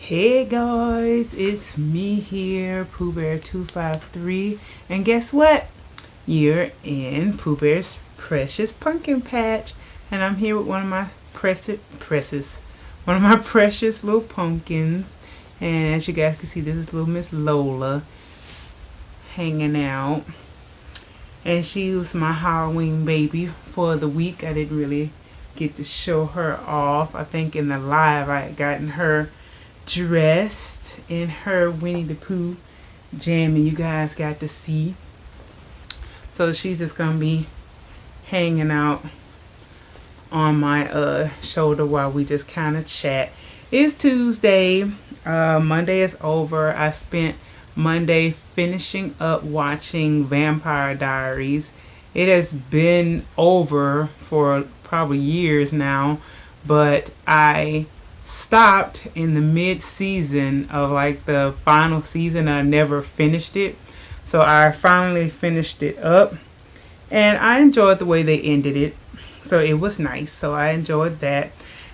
Hey guys, it's me here, Pooh Bear 253, and guess what? You're in Pooh Bear's Precious Pumpkin Patch, and I'm here with one of my precious little pumpkins. And as you guys can see, this is little Miss Lola hanging out, and she was my Halloween baby for the week. I didn't really get to show her off. I think in the live I had gotten her dressed in her Winnie the Pooh jammy you guys got to see. So she's just gonna be hanging out on my shoulder while we just kind of chat. It's Tuesday. Monday is over. I spent Monday finishing up watching Vampire Diaries. It has been over for probably years now, but I stopped in the mid-season of like the final season. I never finished it, so I finally finished it up, and I enjoyed the way they ended it, so it was nice. So I enjoyed that,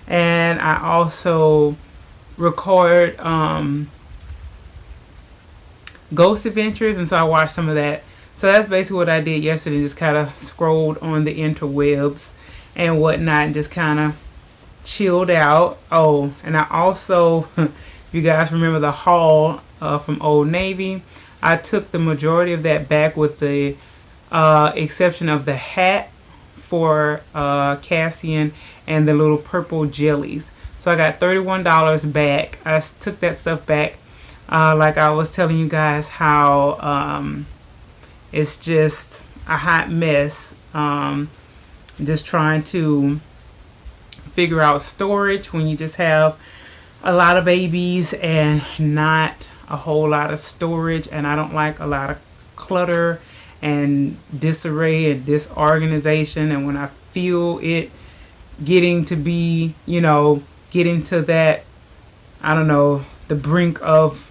and I also record Ghost Adventures, and so I watched some of that. So that's basically what I did yesterday, just kind of scrolled on the interwebs and whatnot and just kind of chilled out. Oh, and I also, you guys remember the haul from Old Navy? I took the majority of that back with the exception of the hat for Cassian and the little purple jellies. So I got $31 back. I took that stuff back. Like I was telling you guys how it's just a hot mess. Just trying to figure out storage when you just have a lot of babies and not a whole lot of storage. And I don't like a lot of clutter and disarray and disorganization. And when I feel it getting to be, getting to that, I don't know, the brink of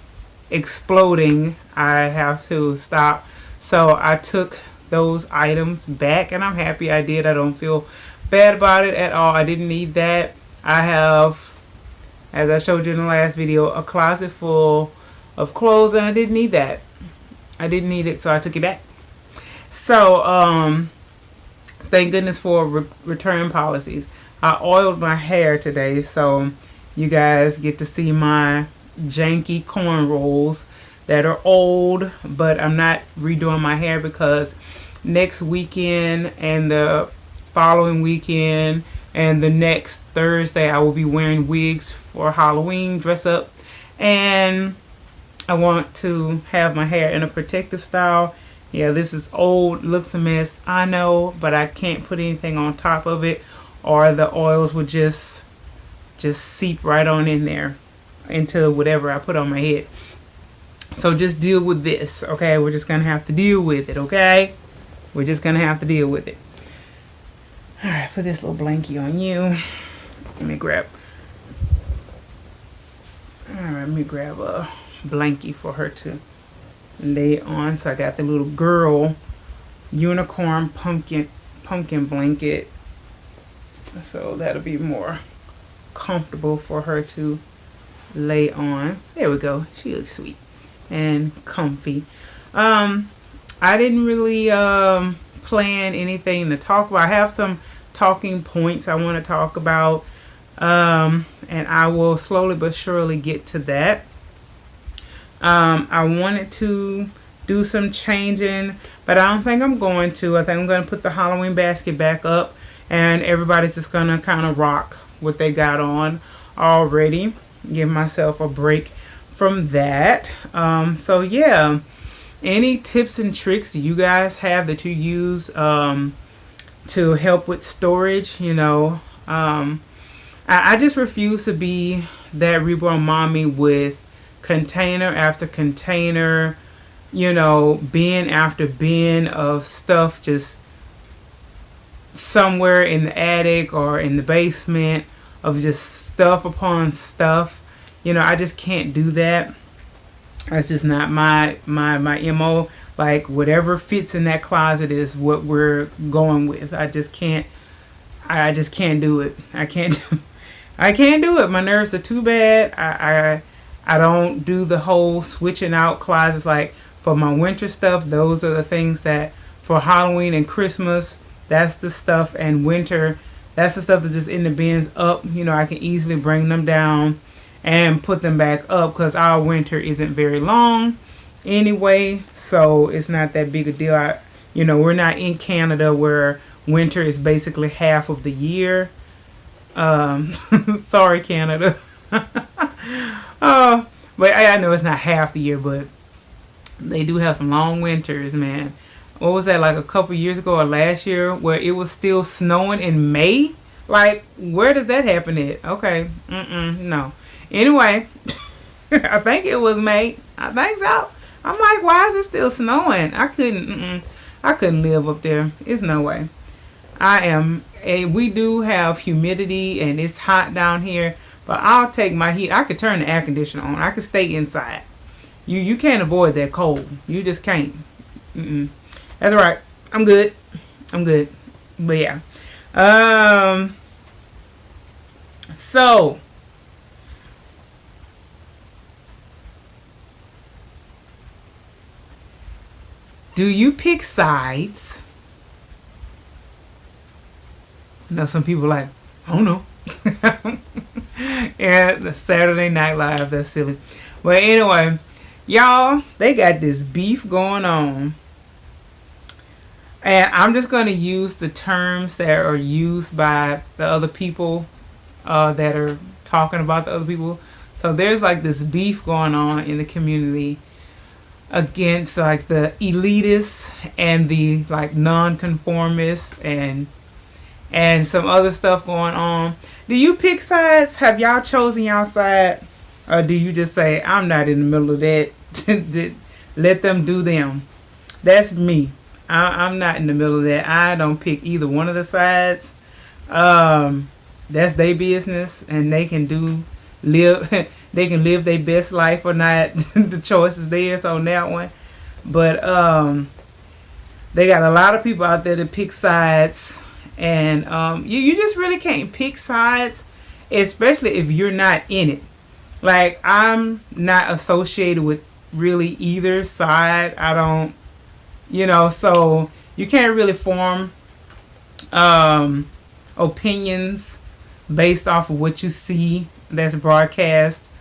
exploding, I have to stop. So I took those items back, and I'm happy I did. I don't feel bad about it at all. I didn't need that. I have, as I showed you in the last video, a closet full of clothes, and I didn't need that. I didn't need it, so I took it back. So thank goodness for return policies. I oiled my hair today, so you guys get to see my janky cornrows that are old, but I'm not redoing my hair because next weekend and the following weekend and the next Thursday I will be wearing wigs for Halloween dress up, and I want to have my hair in a protective style. Yeah, this is old, looks a mess, I know, but I can't put anything on top of it or the oils would just seep right on in there into whatever I put on my head. So just deal with this, okay? We're just gonna have to deal with it, okay? We're just gonna have to deal with it. All right, put this little blankie on you. Let me grab a blankie for her to lay on. So I got the little girl unicorn pumpkin blanket. So that'll be more comfortable for her to lay on. There we go. She looks sweet and comfy. I didn't really plan anything to talk about. I have some talking points I want to talk about, and I will slowly but surely get to that. I wanted to do some changing, but I don't think I'm going to. I think I'm going to put the Halloween basket back up, and everybody's just going to kind of rock what they got on already. Give myself a break from that. So yeah, any tips and tricks do you guys have that you use to help with storage? I just refuse to be that reborn mommy with container after container, bin after bin of stuff just somewhere in the attic or in the basement of just stuff upon stuff. I just can't do that. That's just not my MO. Like whatever fits in that closet is what we're going with. I just can't do it. I can't do it. My nerves are too bad. I don't do the whole switching out closets. Like for my winter stuff, those are the things that for Halloween and Christmas, that's the stuff, and winter, that's the stuff that's just in the bins up. I can easily bring them down and put them back up because our winter isn't very long anyway, so it's not that big a deal. We're not in Canada where winter is basically half of the year. Sorry, Canada. But I know it's not half the year, but they do have some long winters, man. What was that, like a couple years ago or last year, where it was still snowing in May? Like, where does that happen at? Okay, no. Anyway, I think it was May. I think so. I'm like, why is it still snowing? I couldn't live up there. It's no way. We do have humidity and it's hot down here, but I'll take my heat. I could turn the air conditioner on. I could stay inside. You can't avoid that cold. You just can't. That's all right. I'm good. But yeah. So do you pick sides? I know some people like, I don't know. Yeah, the Saturday Night Live, that's silly. But anyway, y'all, they got this beef going on. And I'm just going to use the terms that are used by the other people that are talking about the other people. So there's like this beef going on in the community against like the elitists and the like non-conformists and some other stuff going on. Do you pick sides? Have y'all chosen y'all side? Or do you just say, I'm not in the middle of that. Let them do them. That's me. I'm not in the middle of that. I don't pick either one of the sides. That's their business, and they can live their best life or not. The choice is theirs on that one. But they got a lot of people out there that pick sides, and you just really can't pick sides, especially if you're not in it. Like, I'm not associated with really either side. I don't. So you can't really form opinions based off of what you see that's broadcast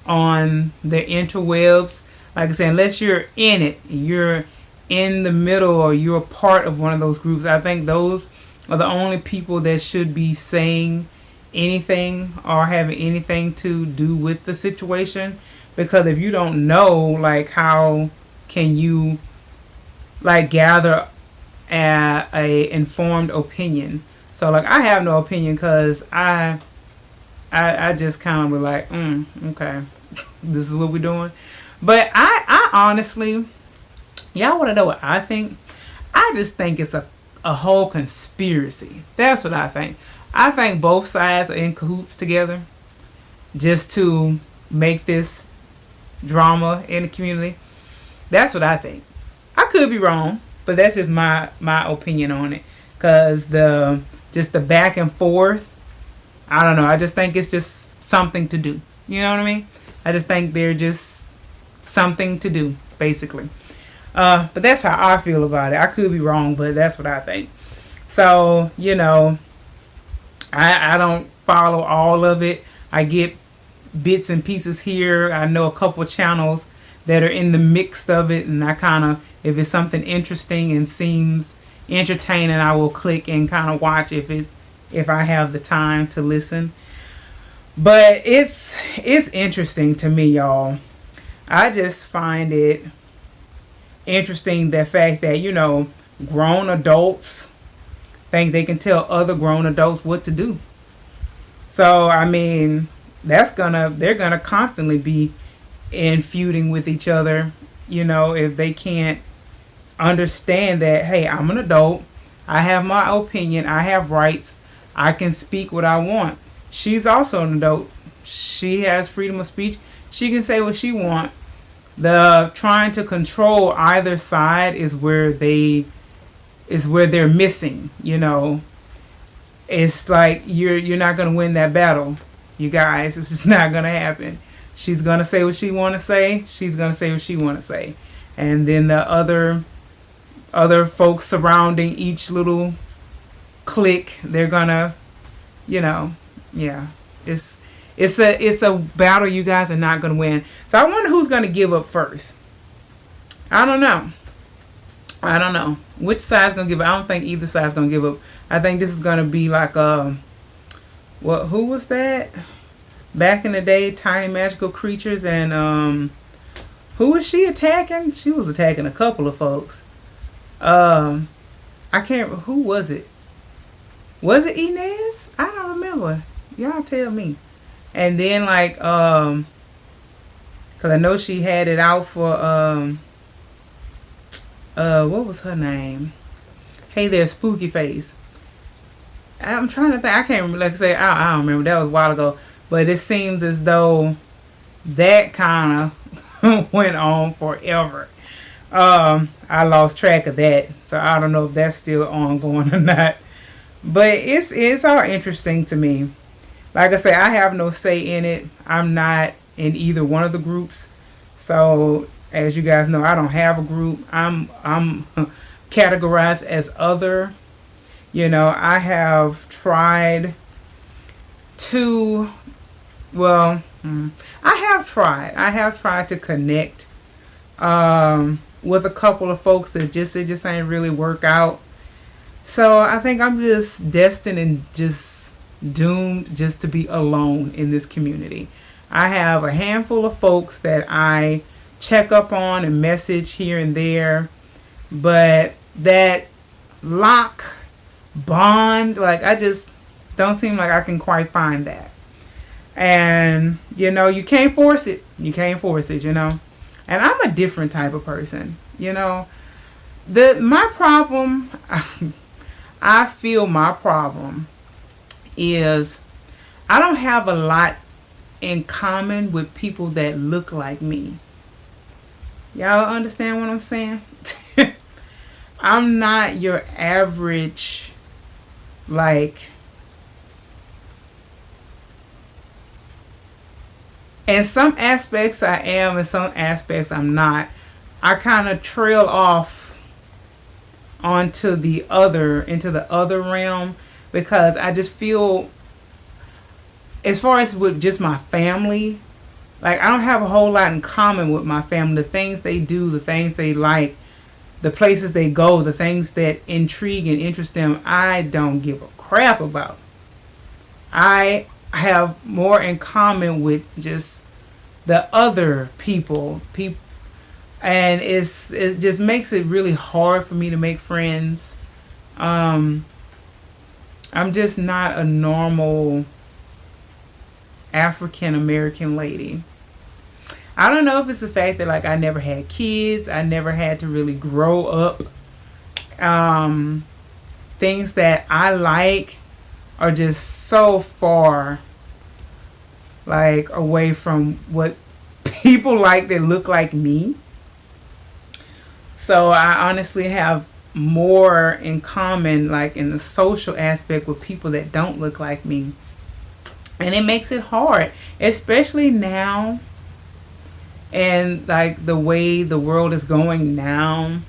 on the interwebs. Like I said, unless you're in it, you're in the middle, or you're part of one of those groups. I think those are the only people that should be saying anything or having anything to do with the situation. Because if you don't know, like, how can you like gather a informed opinion? So like, I have no opinion because I just kind of be like, okay, this is what we're doing. But I honestly, y'all want to know what I think? I just think it's a whole conspiracy. That's what I think. I think both sides are in cahoots together just to make this drama in the community. That's what I think. I could be wrong, but that's just my opinion on it. Because the back and forth, I don't know. I just think it's just something to do. You know what I mean? I just think they're just something to do, basically. But that's how I feel about it. I could be wrong, but that's what I think. So, I don't follow all of it. I get bits and pieces here. I know a couple channels that are in the mix of it, and I kind of, if it's something interesting and seems entertaining, I will click and kind of watch if I have the time to listen. But it's interesting to me, y'all. I just find it interesting, the fact that grown adults think they can tell other grown adults what to do. So I mean, they're gonna constantly be in feuding with each other, if they can't understand that, hey, I'm an adult, I have my opinion, I have rights, I can speak what I want. She's also an adult, she has freedom of speech, she can say what she wants. The trying to control either side is where they're missing. It's like you're not gonna win that battle, you guys. It's just not gonna happen. She's gonna say what she want to say. She's gonna say what she want to say, and then the other folks surrounding each little clique, they're gonna, you know, yeah. It's a battle you guys are not gonna win. So I wonder who's gonna give up first. I don't know. I don't know which side's gonna give up. I don't think either side's gonna give up. I think this is gonna be like what? Who was that? Back in the day, Tiny Magical Creatures, and who was she attacking? She was attacking a couple of folks. I can't. Who was it? Was it Inez? I don't remember. Y'all tell me. And then like cause I know she had it out for what was her name? Hey there, Spooky Face. I'm trying to think. I can't remember. Like I say, I don't remember. That was a while ago. But it seems as though that kind of went on forever. I lost track of that, so I don't know if that's still ongoing or not. But it's all interesting to me. Like I say, I have no say in it. I'm not in either one of the groups. So as you guys know, I don't have a group. I'm categorized as other. You know, I have tried to, well, I have tried to connect with a couple of folks that it just ain't really work out. So I think I'm just destined and just doomed just to be alone in this community. I have a handful of folks that I check up on and message here and there, but that lock bond, like I just don't seem like I can quite find that. And you know, you can't force it. You know. And I'm a different type of person, you know. My problem I feel my problem is I don't have a lot in common with people that look like me. Y'all understand what I'm saying? I'm not your average, like, in some aspects I am, in some aspects I'm not. I kind of trail off into the other realm, because I just feel, as far as with just my family, like I don't have a whole lot in common with my family. The things they do, the things they like, the places they go, the things that intrigue and interest them, I don't give a crap about. I have more in common with just the other people, and it just makes it really hard for me to make friends. I'm just not a normal African American lady. I don't know if it's the fact that like I never had kids, I never had to really grow up. Things that I like are just so far like away from what people like that look like me. So I honestly have more in common, like in the social aspect, with people that don't look like me. And it makes it hard, especially now, and like the way the world is going now.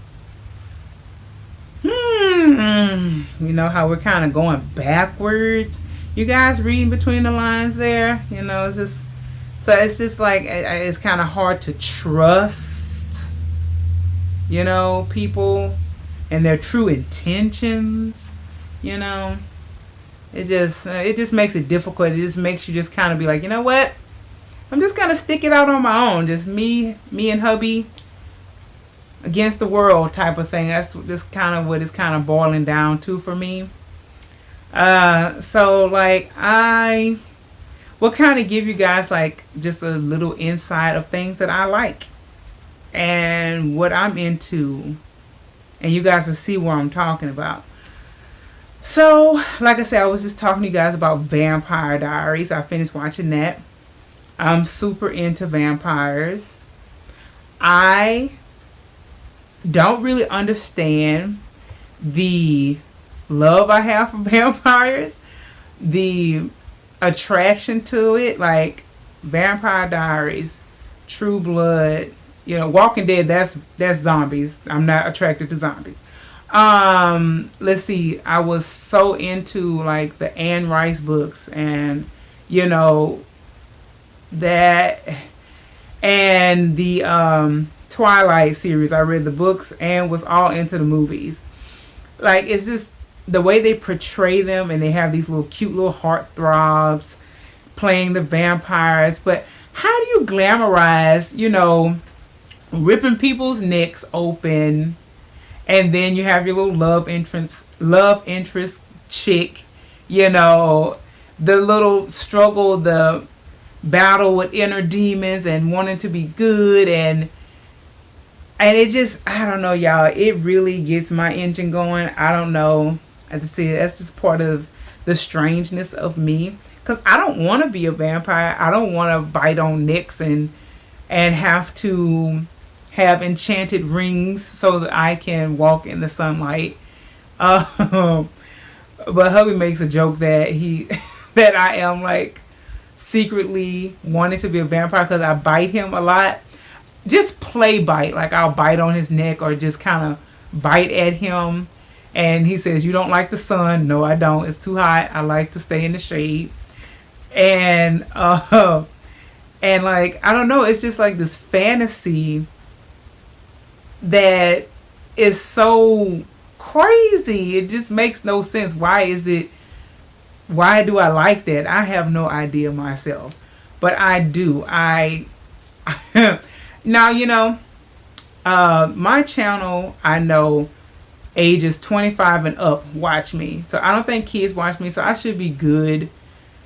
You know how we're kind of going backwards. You guys reading between the lines there? You know, it's just like it's kind of hard to trust, you know, people and their true intentions. You know, it just makes it difficult. It just makes you just kind of be like, you know what? I'm just gonna stick it out on my own. Just me and hubby against the world type of thing. That's just kind of what it's kind of boiling down to for me. So like I will kind of give you guys like just a little insight of things that I like and what I'm into, and you guys will see what I'm talking about. So like I said, I was just talking to you guys about Vampire Diaries. I finished watching that. I'm super into vampires. I don't really understand the love I have for vampires, the attraction to it. Like, Vampire Diaries, True Blood, Walking Dead, that's zombies. I'm not attracted to zombies. Let's see. I was so into like the Anne Rice books and you know that and the Twilight series. I read the books and was all into the movies. Like it's just the way they portray them, and they have these little cute little heartthrobs playing the vampires. But how do you glamorize, ripping people's necks open, and then you have your little love interest chick, the little struggle, the battle with inner demons and wanting to be good, and it just, I don't know, y'all, it really gets my engine going. I don't know. I just see that's just part of the strangeness of me, because I don't want to be a vampire. I don't want to bite on necks and have to have enchanted rings so that I can walk in the sunlight. But hubby makes a joke that that I am like secretly wanting to be a vampire because I bite him a lot. Just play bite, like I'll bite on his neck or just kind of bite at him. And he says, "You don't like the sun." No, I don't. It's too hot. I like to stay in the shade. And and like, I don't know, it's just like this fantasy that is so crazy. It just makes no sense. Why do I like that? I have no idea myself. But I do. Now, my channel, I know ages 25 and up watch me. So I don't think kids watch me. So I should be good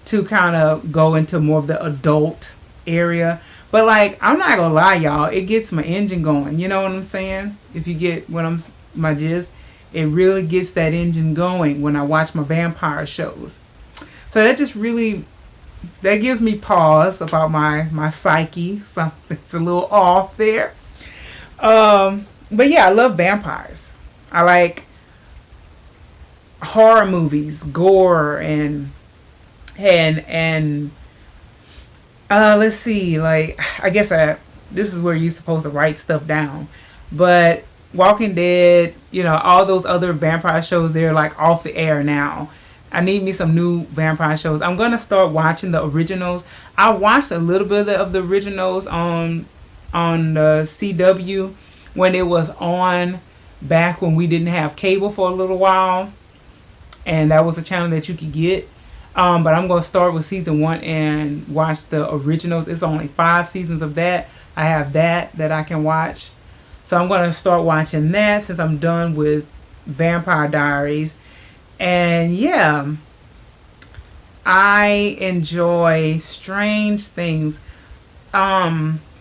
to kind of go into more of the adult area. But like, I'm not gonna lie, y'all, it gets my engine going. You know what I'm saying? If you get my gist, it really gets that engine going when I watch my vampire shows. So that just really, that gives me pause about my psyche. Something's a little off there. But yeah, I love vampires. I like horror movies, gore, and let's see, like, I guess this is where you're supposed to write stuff down. But Walking Dead, all those other vampire shows, they're like off the air now. I need me some new vampire shows. I'm gonna start watching the originals. I watched a little bit of the originals on the CW when it was on, back when we didn't have cable for a little while, and that was a channel that you could get. But I'm gonna start with season 1 and watch the originals. It's only 5 seasons of that. I have that I can watch. So I'm gonna start watching that since I'm done with Vampire Diaries. And yeah, I enjoy strange things.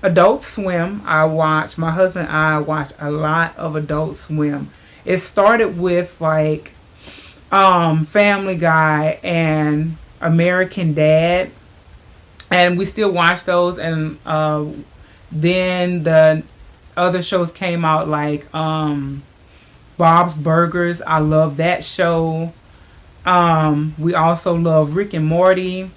Adult Swim, my husband and I watch a lot of Adult Swim. It started with like Family Guy and American Dad, and we still watch those. And then the other shows came out, like Bob's Burgers. I love that show. We also love Rick and Morty.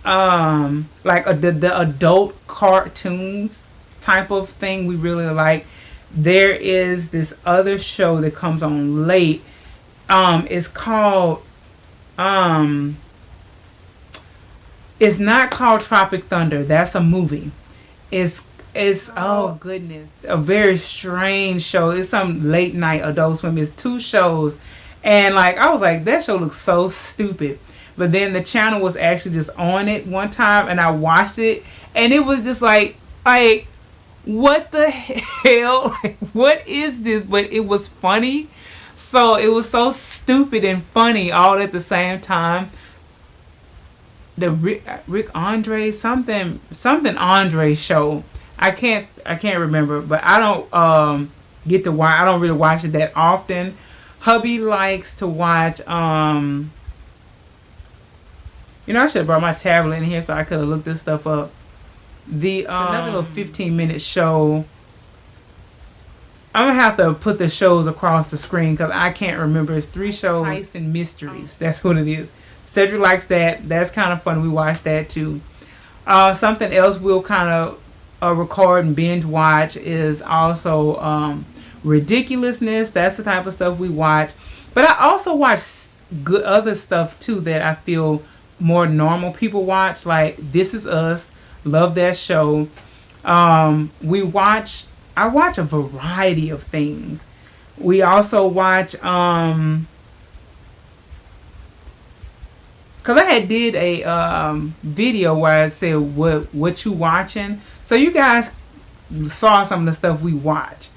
Like the adult cartoons type of thing we really like. There is this other show that comes on late. It's called it's not called Tropic Thunder. That's a movie. It's oh goodness, a very strange show. It's some late night Adult Swim. It's 2 shows, and like, I was like, that show looks so stupid. But then the channel was actually just on it one time, and I watched it, and it was just like what the hell? Like, what is this? But it was funny. So it was so stupid and funny all at the same time. The Rick Andre something Andre show. I can't remember, but I don't get to watch. I don't really watch it that often. Hubby likes to watch. I should have brought my tablet in here so I could have looked this stuff up. Another little 15-minute show. I'm gonna have to put the shows across the screen because I can't remember. It's 3 shows. Tyson Mysteries. That's what it is. Cedric likes that. That's kind of fun. We watched that too. Something else we'll kind of record and binge watch is also ridiculousness. That's the type of stuff we watch. But I also watch good other stuff too that I feel more normal people watch, like This Is Us. Love that show. I watch a variety of things. We also watch cause I had did a video where I said what you watching, so you guys saw some of the stuff we watch.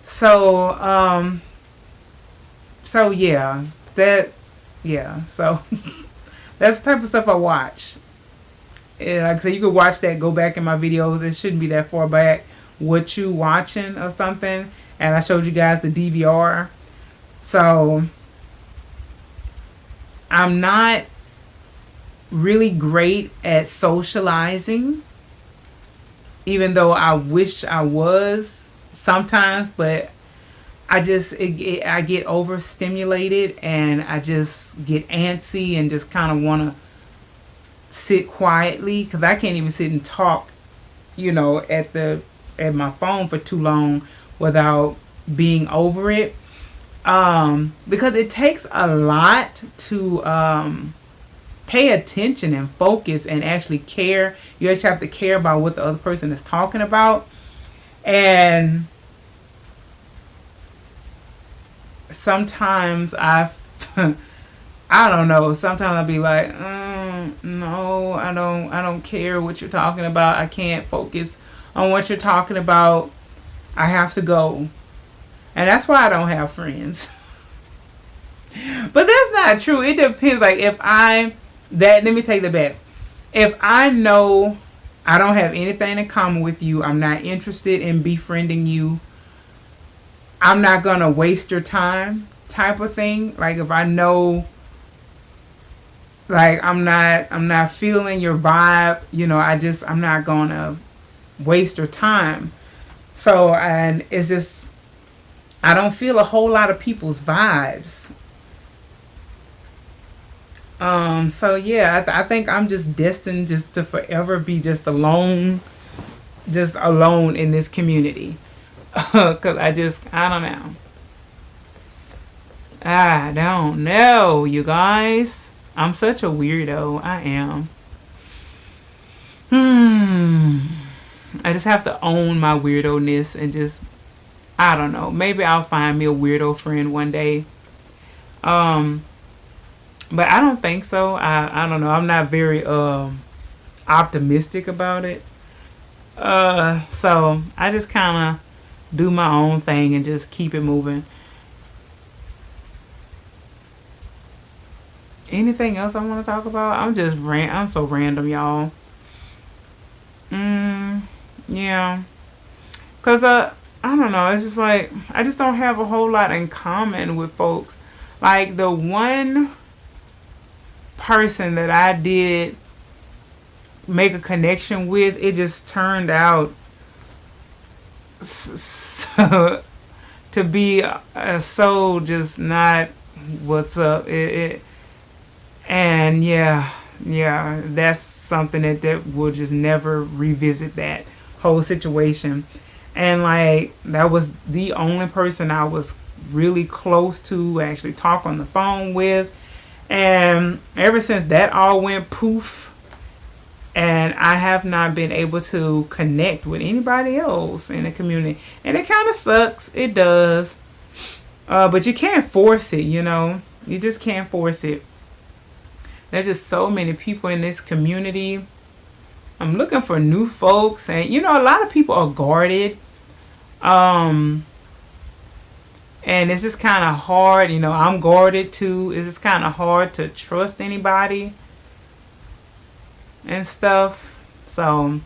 So so yeah, that yeah, so that's the type of stuff I watch. And like I said, you could watch that, go back in my videos. It shouldn't be that far back. What you watching or something, and I showed you guys the DVR. So I'm not really great at socializing, even though I wish I was sometimes, but I get overstimulated and I just get antsy and just kind of want to sit quietly, because I can't even sit and talk, at my phone for too long without being over it. Because it takes a lot to pay attention and focus and actually care. You actually have to care about what the other person is talking about. And sometimes I don't know. Sometimes I'll be like, no, I don't care what you're talking about. I can't focus on what you're talking about. I have to go. And that's why I don't have friends. But that's not true. It depends. Like let me take that back. If I know I don't have anything in common with you, I'm not interested in befriending you, I'm not going to waste your time type of thing. Like if I know, like I'm not feeling your vibe, I'm not going to waste your time. So, and it's just, I don't feel a whole lot of people's vibes. So yeah, I think I'm just destined just to forever be just alone in this community. Cause I don't know. I don't know, you guys. I'm such a weirdo. I am. I just have to own my weirdo-ness and just, I don't know. Maybe I'll find me a weirdo friend one day. But I don't think so. I don't know. I'm not very optimistic about it. So I just kind of do my own thing and just keep it moving. Anything else I want to talk about? I'm so random, y'all. Yeah. Cause I don't know. It's just like I just don't have a whole lot in common with folks. Like the one person that I did make a connection with, it just turned out so, to be so just not what's up. And yeah, that's something that will just never revisit that whole situation. And like that was the only person I was really close to actually talk on the phone with. And ever since that all went poof, and I have not been able to connect with anybody else in the community. And it kind of sucks. It does. But you can't force it, You just can't force it. There's just so many people in this community. I'm looking for new folks. And, a lot of people are guarded. And it's just kind of hard. I'm guarded too. It's just kind of hard to trust anybody and stuff. So,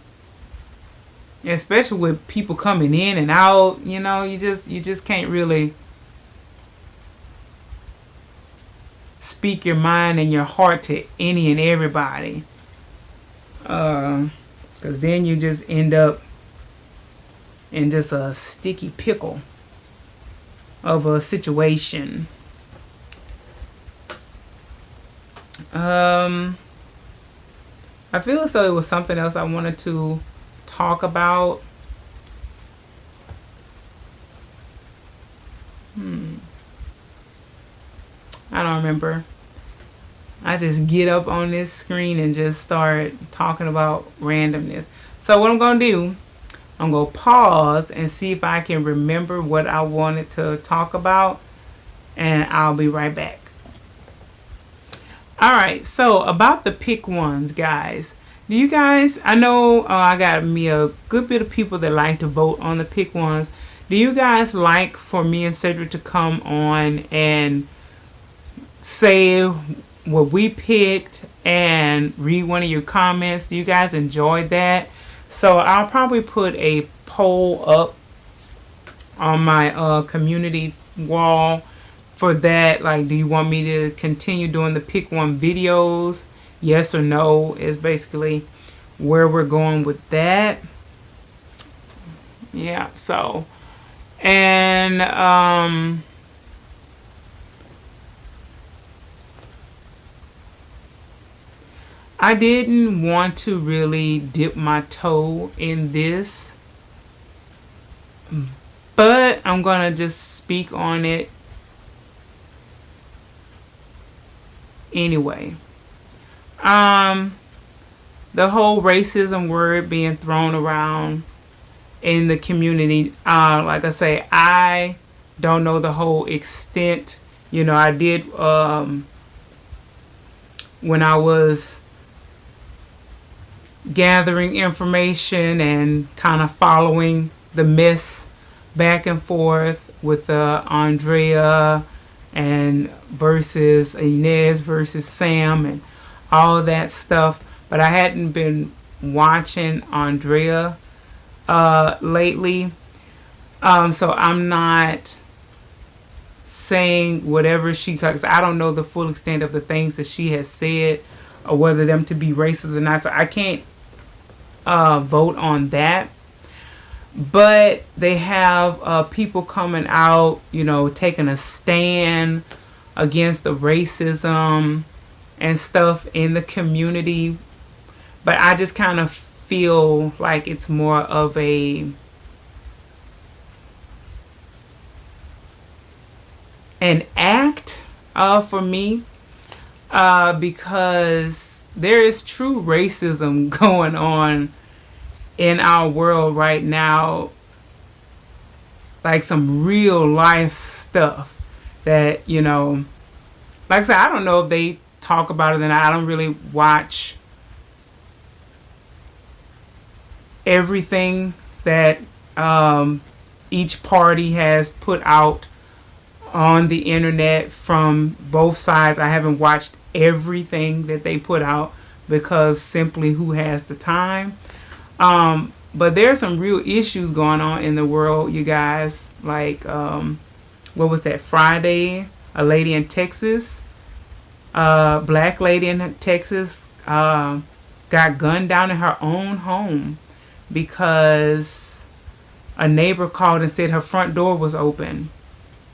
especially with people coming in and out, you just can't really speak your mind and your heart to any and everybody. Because then you just end up in just a sticky pickle of a situation. I feel as though it was something else I wanted to talk about. I don't remember. I just get up on this screen and just start talking about randomness. So what I'm going to do, I'm going to pause and see if I can remember what I wanted to talk about. And I'll be right back. Alright, so about the pick ones, guys. Do you guys, I know I got me a good bit of people that like to vote on the pick ones. Do you guys like for me and Cedric to come on and say what we picked and read one of your comments? Do you guys enjoy that? So I'll probably put a poll up on my community wall for that. Like, do you want me to continue doing the pick one videos? Yes or no is basically where we're going with that. Yeah, so and I didn't want to really dip my toe in this, but I'm gonna just speak on it anyway. The whole racism word being thrown around in the community, like I say, I don't know the whole extent. You know, I did when I was gathering information and kind of following the mess back and forth with Andrea and versus Inez versus Sam and all that stuff. But I hadn't been watching Andrea lately. So I'm not saying whatever because I don't know the full extent of the things that she has said or whether them to be racist or not. So I can't vote on that. But they have people coming out, you know, taking a stand against the racism and stuff in the community. But I just kind of feel like it's more of an act for me because there is true racism going on in our world right now, like some real life stuff that, you know, like I said, I don't know if they talk about it or not. I don't really watch everything that each party has put out on the internet from both sides. I haven't watched everything that they put out because simply who has the time. But there's some real issues going on in the world, you guys. Like, what was that, Friday? A lady in Texas, black lady in Texas, got gunned down in her own home because a neighbor called and said her front door was open.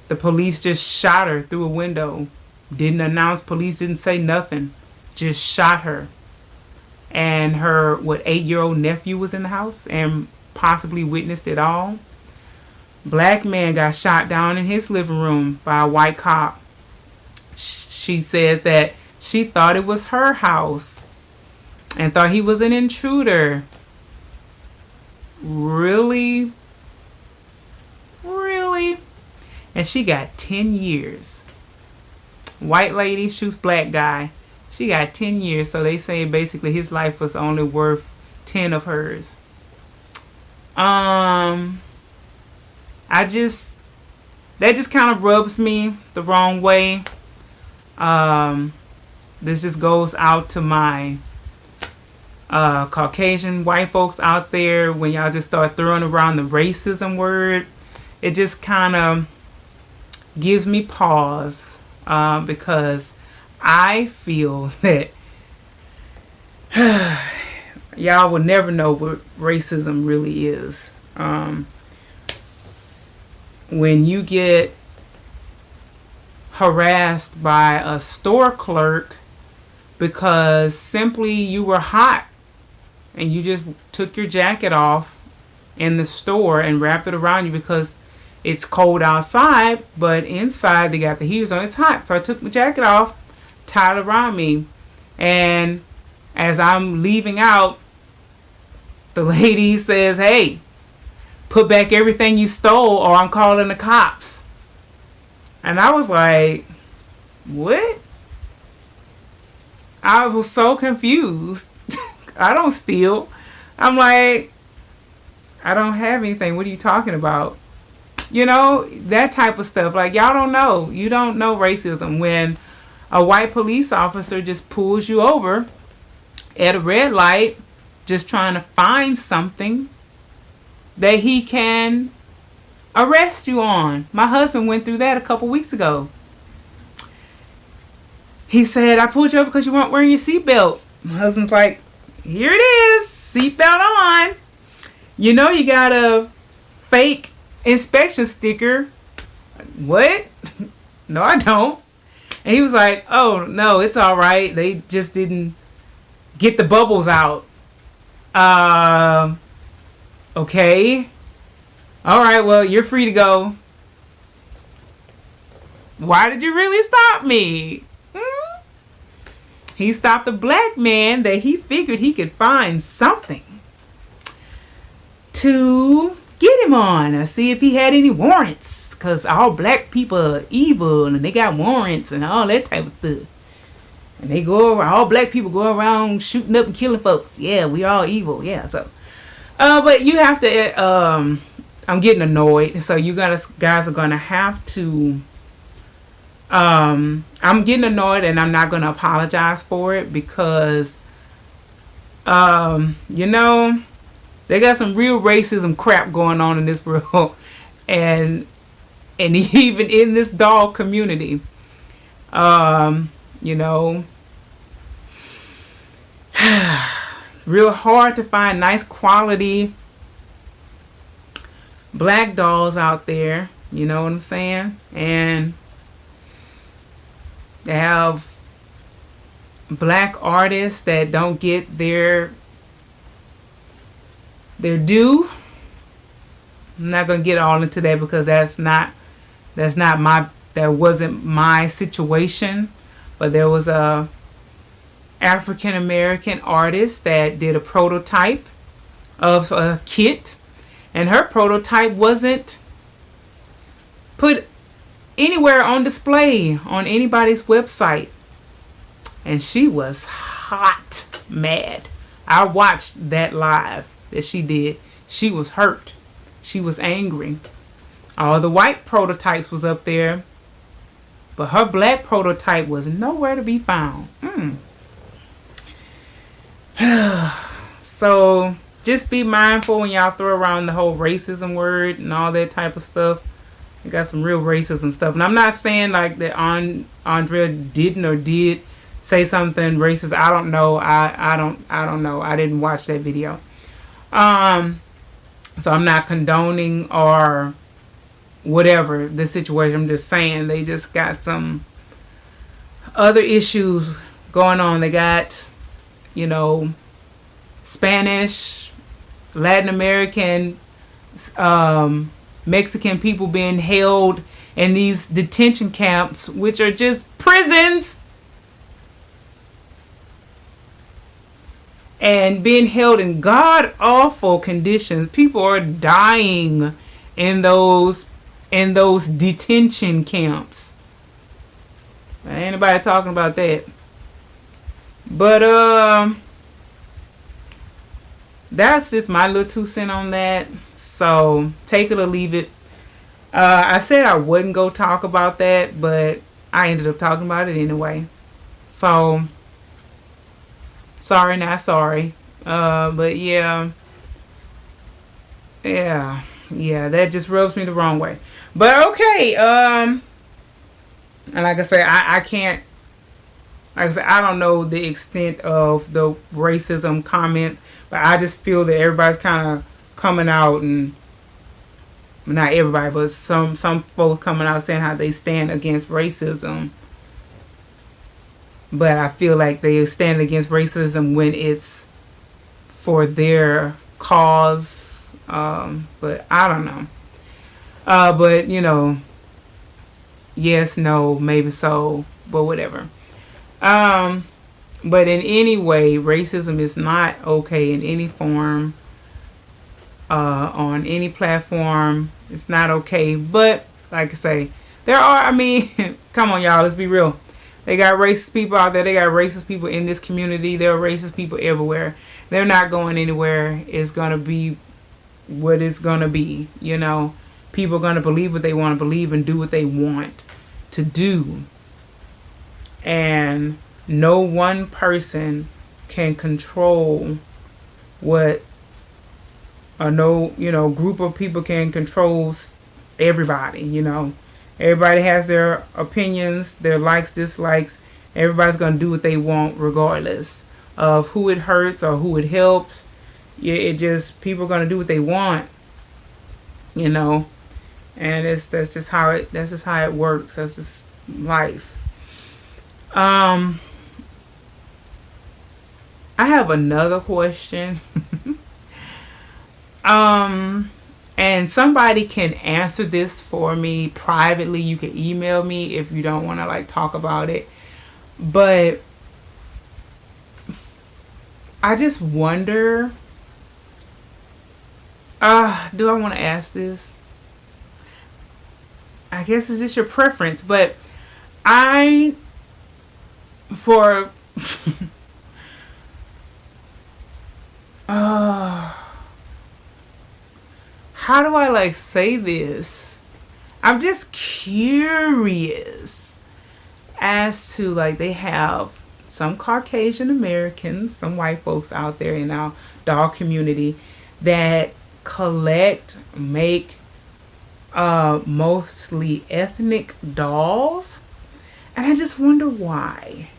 The police just shot her through a window. Didn't announce, police didn't say nothing. Just shot her. And her, 8-year-old nephew was in the house and possibly witnessed it all. Black man got shot down in his living room by a white cop. She said that she thought it was her house and thought he was an intruder. Really? Really? And she got 10 years. White lady shoots black guy. She got 10 years. So they say basically his life was only worth 10 of hers. That just kind of rubs me the wrong way. This just goes out to my Caucasian white folks out there. When y'all just start throwing around the racism word, it just kind of gives me pause because I feel that y'all will never know what racism really is. When you get harassed by a store clerk because simply you were hot and you just took your jacket off in the store and wrapped it around you because it's cold outside, but inside they got the heaters on. It's hot. So I took my jacket off, tied it around me, and as I'm leaving out, the lady says, "Hey, put back everything you stole or I'm calling the cops." And I was like, what? I was so confused. I don't steal. I'm like, I don't have anything. What are you talking about? You know, that type of stuff. Like, y'all don't know. You don't know racism when a white police officer just pulls you over at a red light just trying to find something that he can arrest you on. My husband went through that a couple weeks ago. He said, "I pulled you over because you weren't wearing your seatbelt." My husband's like, "Here it is, seatbelt on. You know you got a fake inspection sticker." What? No, I don't. And he was like, "Oh, no, it's all right. They just didn't get the bubbles out." Okay. All right, well, you're free to go. Why did you really stop me? He stopped a black man that he figured he could find something to get him on. See if he had any warrants. Because all black people are evil and they got warrants and all that type of stuff. And they go around, all black people go around shooting up and killing folks. Yeah, we all evil. Yeah, so. But you have to, I'm getting annoyed. So you guys are going to have to, I'm getting annoyed and I'm not going to apologize for it because, you know, they got some real racism crap going on in this world. And even in this dog community, you know, it's real hard to find nice quality black dolls out there. You know what I'm saying? And they have black artists that don't get their due. I'm not gonna get all into that because that wasn't my situation. But there was a African American artist that did a prototype of a kit, and her prototype wasn't put anywhere on display on anybody's website, and she was hot mad. I watched that live that she did. She was hurt. She was angry. All the white prototypes was up there, but her black prototype was nowhere to be found. So just be mindful when y'all throw around the whole racism word and all that type of stuff. You got some real racism stuff. And I'm not saying like that Andrea didn't or did say something racist. I don't know. I don't know. I didn't watch that video. So I'm not condoning or whatever the situation. I'm just saying they just got some other issues going on. They got, you know, Spanish, Latin American, Mexican people being held in these detention camps, which are just prisons, and being held in god awful conditions. People are dying in those detention camps. Ain't nobody talking about that. But that's just my little 2 cents on that. So take it or leave it. I said I wouldn't go talk about that, but I ended up talking about it anyway. So sorry, not sorry. But yeah, that just rubs me the wrong way. But okay, and like I said, I can't. Like I said, I don't know the extent of the racism comments, but I just feel that everybody's kind of coming out, and not everybody, but some folks coming out saying how they stand against racism. But I feel like they stand against racism when it's for their cause. But I don't know. But yes, no, maybe so, but whatever. Um, but in any way, racism is not okay in any form, on any platform. It's not okay. But like I say, there are. I mean, come on, y'all. Let's be real. They got racist people out there. They got racist people in this community. There are racist people everywhere. They're not going anywhere. It's gonna be what it's gonna be. People are gonna believe what they want to believe and do what they want to do. And no one person can control what, or no, group of people can control everybody. Everybody has their opinions, their likes, dislikes. Everybody's going to do what they want regardless of who it hurts or who it helps. Yeah, people are going to do what they want, and that's just how it works. That's just life. I have another question. And somebody can answer this for me privately. You can email me if you don't want to talk about it. But I just wonder, do I want to ask this? I guess it's just your preference, but for how do I say this? I'm just curious as to they have some Caucasian Americans, some white folks out there in our dog community that make mostly ethnic dolls, and I just wonder why.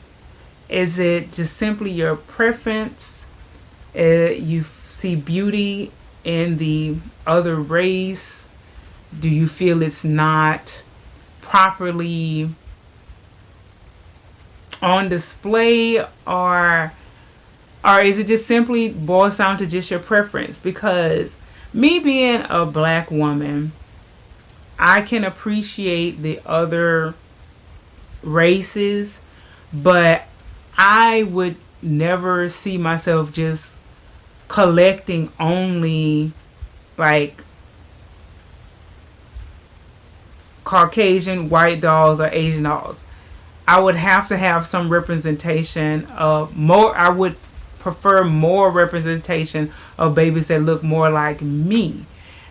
Is it just simply your preference? You see beauty in the other race? Do you feel it's not properly on display, or is it just simply boils down to just your preference? Because me being a black woman, I can appreciate the other races, but I would never see myself just collecting only Caucasian white dolls or Asian dolls. I would have to have some representation of more. I would prefer more representation of babies that look more like me.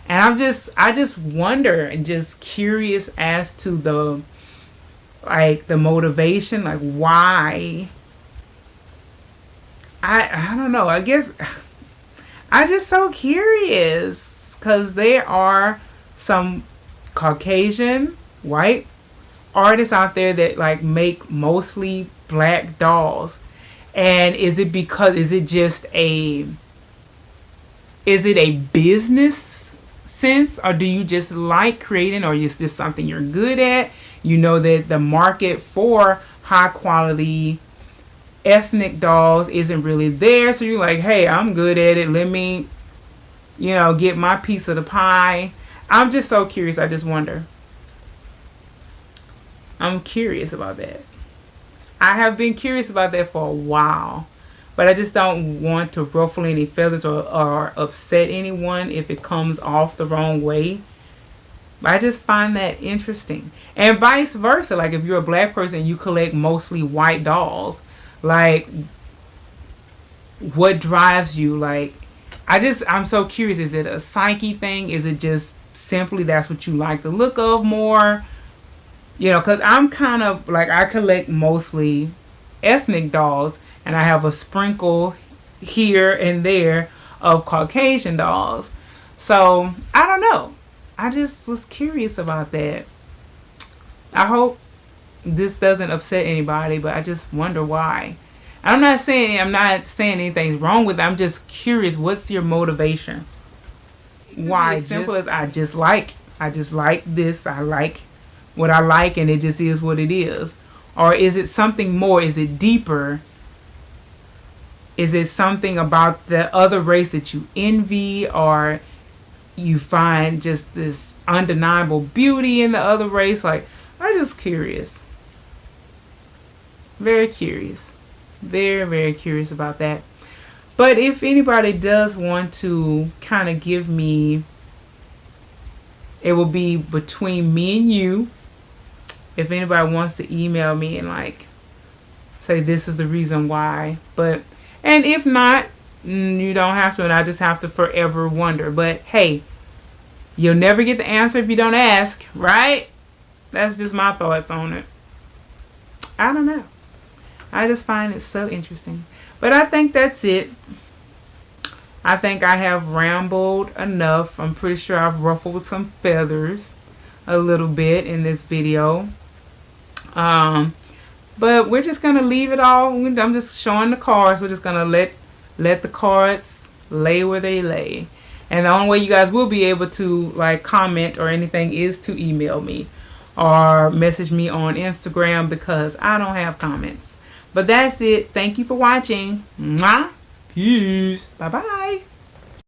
And I just wonder and just curious as to the motivation, why. I don't know. I guess I'm just so curious because there are some Caucasian white artists out there that make mostly black dolls. And is it a business sense, or do you just like creating, or is this something you're good at? That the market for high quality ethnic dolls isn't really there, so you're hey, I'm good at it, let me get my piece of the pie. I'm just so curious. I just wonder. I'm curious about that. I have been curious about that for a while, but I just don't want to ruffle any feathers or upset anyone if it comes off the wrong way. I just find that interesting. And vice versa. If you're a black person and you collect mostly white dolls, what drives you? I'm so curious. Is it a psyche thing? Is it just simply that's what you like the look of more? Because I'm kind of I collect mostly ethnic dolls, and I have a sprinkle here and there of Caucasian dolls. So I don't know. I just was curious about that. I hope this doesn't upset anybody, but I just wonder why. I'm not saying anything's wrong with it. I'm just curious. What's your motivation? Why? As simple as I just like this. I like what I like, and it just is what it is. Or is it something more? Is it deeper? Is it something about the other race that you envy, or you find just this undeniable beauty in the other race? Like, I'm just curious. Very curious. Very, very curious about that. But if anybody does want to kind of give me, it will be between me and you. If anybody wants to email me and like say this is the reason why. And if not, you don't have to, and I just have to forever wonder. But hey, you'll never get the answer if you don't ask, right? That's just my thoughts on it. I don't know. I just find it so interesting. But I think that's it. I think I have rambled enough. I'm pretty sure I've ruffled some feathers a little bit in this video. But we're just going to leave it all. I'm just showing the cards. We're just going to let the cards lay where they lay. And the only way you guys will be able to like comment or anything is to email me or message me on Instagram, because I don't have comments. But that's it. Thank you for watching. Mwah. Peace. Bye-bye.